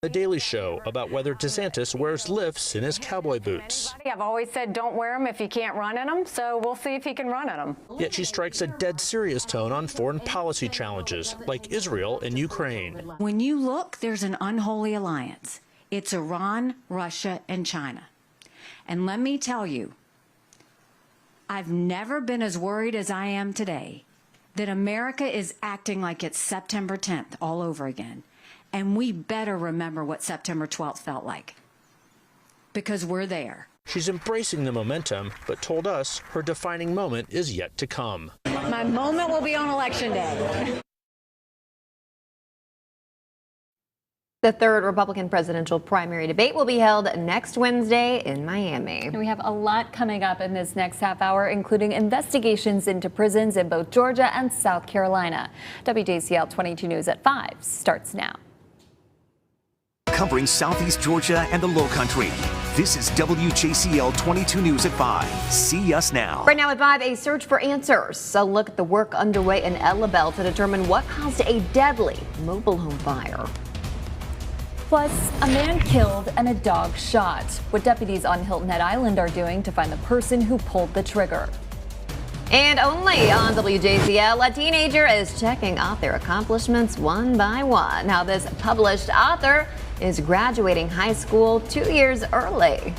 The Daily Show about whether DeSantis wears lifts in his cowboy boots. I've always said don't wear them if you can't run in them, so we'll see if he can run in them. Yet she strikes a dead serious tone on foreign policy challenges like Israel and Ukraine. When you look, there's an unholy alliance. It's Iran, Russia, and China. And let me tell you, I've never been as worried as I am today that America is acting like it's September 10th all over again. And we better remember what September 12th felt like, because we're there. She's embracing the momentum, but told us her defining moment is yet to come. My moment will be on Election Day. The third Republican presidential primary debate will be held next Wednesday in Miami. And we have a lot coming up in this next half hour, including investigations into prisons in both Georgia and South Carolina. WJCL 22 News at 5 starts now. Covering Southeast Georgia and the Lowcountry. This is WJCL 22 News at 5. See us now. Right now at 5, a search for answers. A look at the work underway in Ellabelle to determine what caused a deadly mobile home fire. Plus, a man killed and a dog shot. What deputies on Hilton Head Island are doing to find the person who pulled the trigger. And only on WJCL, a teenager is checking off their accomplishments one by one. How this published author is graduating high school 2 years early.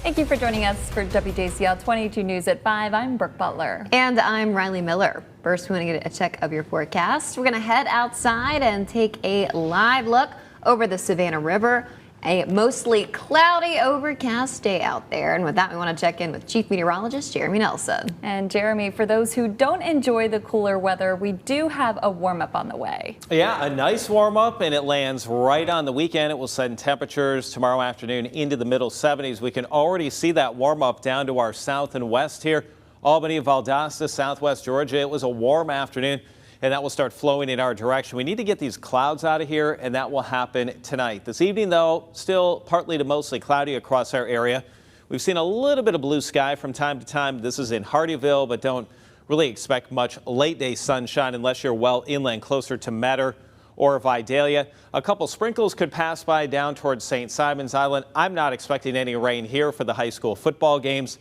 Thank you for joining us for WJCL 22 News at 5. I'm Brooke Butler. And I'm Riley Miller. First, we want to get a check of your forecast. We're going to head outside and take a live look over the Savannah River. A mostly cloudy, overcast day out there. And with that, we want to check in with Chief Meteorologist Jeremy Nelson. And Jeremy, for those who don't enjoy the cooler weather, we do have a warm-up on the way. Yeah, a nice warm-up, and it lands right on the weekend. It will send temperatures tomorrow afternoon into the middle 70s. We can already see that warm-up down to our south and west here. Albany, Valdosta, southwest Georgia. It was a warm afternoon, and that will start flowing in our direction. We need to get these clouds out of here, and that will happen tonight. This evening, though, still partly to mostly cloudy across our area. We've seen a little bit of blue sky from time to time. This is in Hardeeville, but don't really expect much late-day sunshine unless you're well inland, closer to Metter or Vidalia. A couple sprinkles could pass by down towards St. Simons Island. I'm not expecting any rain here for the high school football games,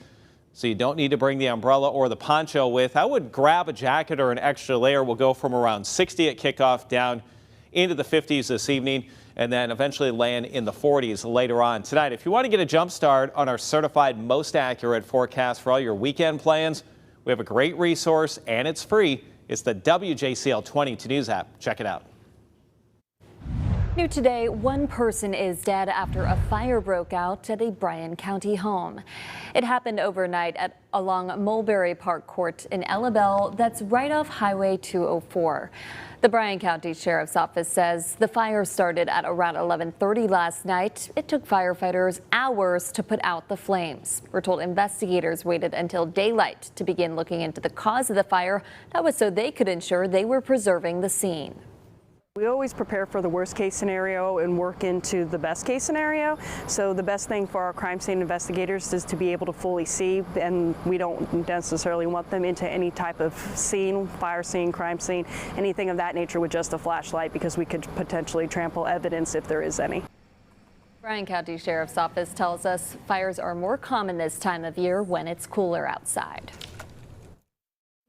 so you don't need to bring the umbrella or the poncho with. I would grab a jacket or an extra layer. We'll go from around 60 at kickoff down into the 50s this evening, and then eventually land in the 40s later on tonight. If you want to get a jump start on our certified most accurate forecast for all your weekend plans, we have a great resource, and it's free. It's the WJCL 22 News app. Check it out. New today, one person is dead after a fire broke out at a Bryan County home. It happened overnight along Mulberry Park Court in Ellabelle, that's right off Highway 204. The Bryan County Sheriff's Office says the fire started at around 11:30 last night. It took firefighters hours to put out the flames. We're told investigators waited until daylight to begin looking into the cause of the fire. That was so they could ensure they were preserving the scene. We always prepare for the worst case scenario and work into the best case scenario. So the best thing for our crime scene investigators is to be able to fully see, and we don't necessarily want them into any type of scene, fire scene, crime scene, anything of that nature with just a flashlight, because we could potentially trample evidence if there is any. Bryan County Sheriff's Office tells us fires are more common this time of year when it's cooler outside.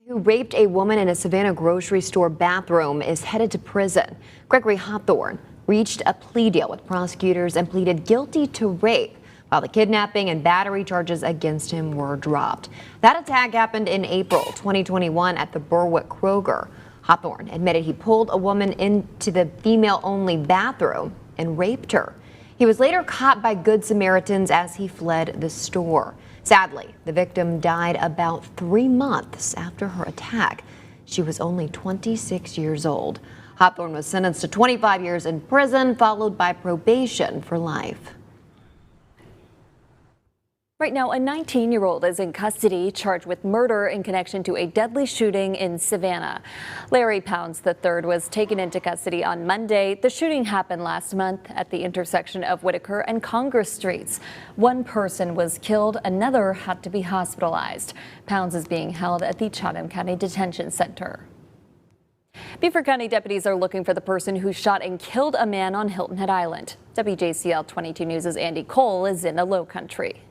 Who raped a woman in a Savannah grocery store bathroom is headed to prison. Gregory Hawthorne reached a plea deal with prosecutors and pleaded guilty to rape, while the kidnapping and battery charges against him were dropped. That attack happened in April 2021 at the Berwick Kroger. Hawthorne admitted he pulled a woman into the female-only bathroom and raped her. He was later caught by Good Samaritans as he fled the store. Sadly, the victim died about 3 months after her attack. She was only 26 years old. Hawthorne was sentenced to 25 years in prison, followed by probation for life. Right now, a 19-year-old is in custody, charged with murder in connection to a deadly shooting in Savannah. Larry Pounds III was taken into custody on Monday. The shooting happened last month at the intersection of Whitaker and Congress Streets. One person was killed, another had to be hospitalized. Pounds is being held at the Chatham County Detention Center. Beaufort County deputies are looking for the person who shot and killed a man on Hilton Head Island. WJCL 22 News' Andy Cole is in the Low Country.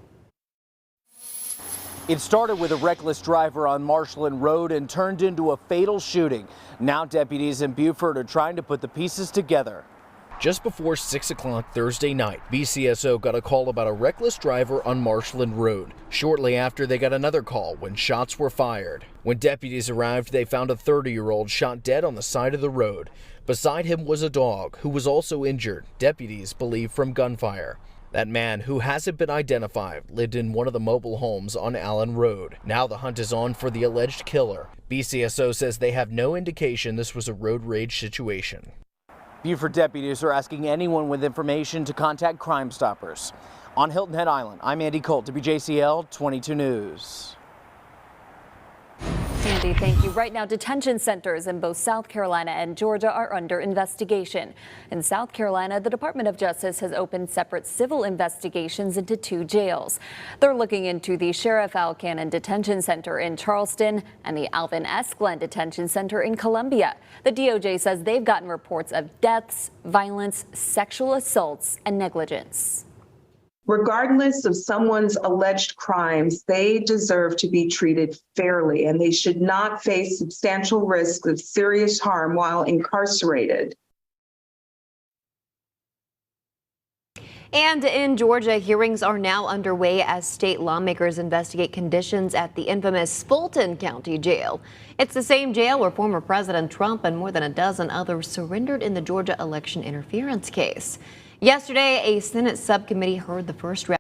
It started with a reckless driver on Marshland Road and turned into a fatal shooting. Now deputies in Beaufort are trying to put the pieces together. Just before 6 o'clock Thursday night, BCSO got a call about a reckless driver on Marshland Road. Shortly after, they got another call when shots were fired. When deputies arrived, they found a 30-year-old shot dead on the side of the road. Beside him was a dog who was also injured, deputies believe from gunfire. That man, who hasn't been identified, lived in one of the mobile homes on Allen Road. Now the hunt is on for the alleged killer. BCSO says they have no indication this was a road rage situation. Beaufort deputies are asking anyone with information to contact Crime Stoppers. On Hilton Head Island, I'm Andy Colt, WJCL 22 News. Andy, thank you. Right now, detention centers in both South Carolina and Georgia are under investigation. In South Carolina, the Department of Justice has opened separate civil investigations into 2 jails. They're looking into the Sheriff Al Cannon Detention Center in Charleston and the Alvin S. Glenn Detention Center in Columbia. The DOJ says they've gotten reports of deaths, violence, sexual assaults, and negligence. Regardless of someone's alleged crimes, they deserve to be treated fairly, and they should not face substantial risk of serious harm while incarcerated. And in Georgia, hearings are now underway as state lawmakers investigate conditions at the infamous Fulton County Jail. It's the same jail where former President Trump and more than a dozen others surrendered in the Georgia election interference case. Yesterday, a Senate subcommittee heard the first round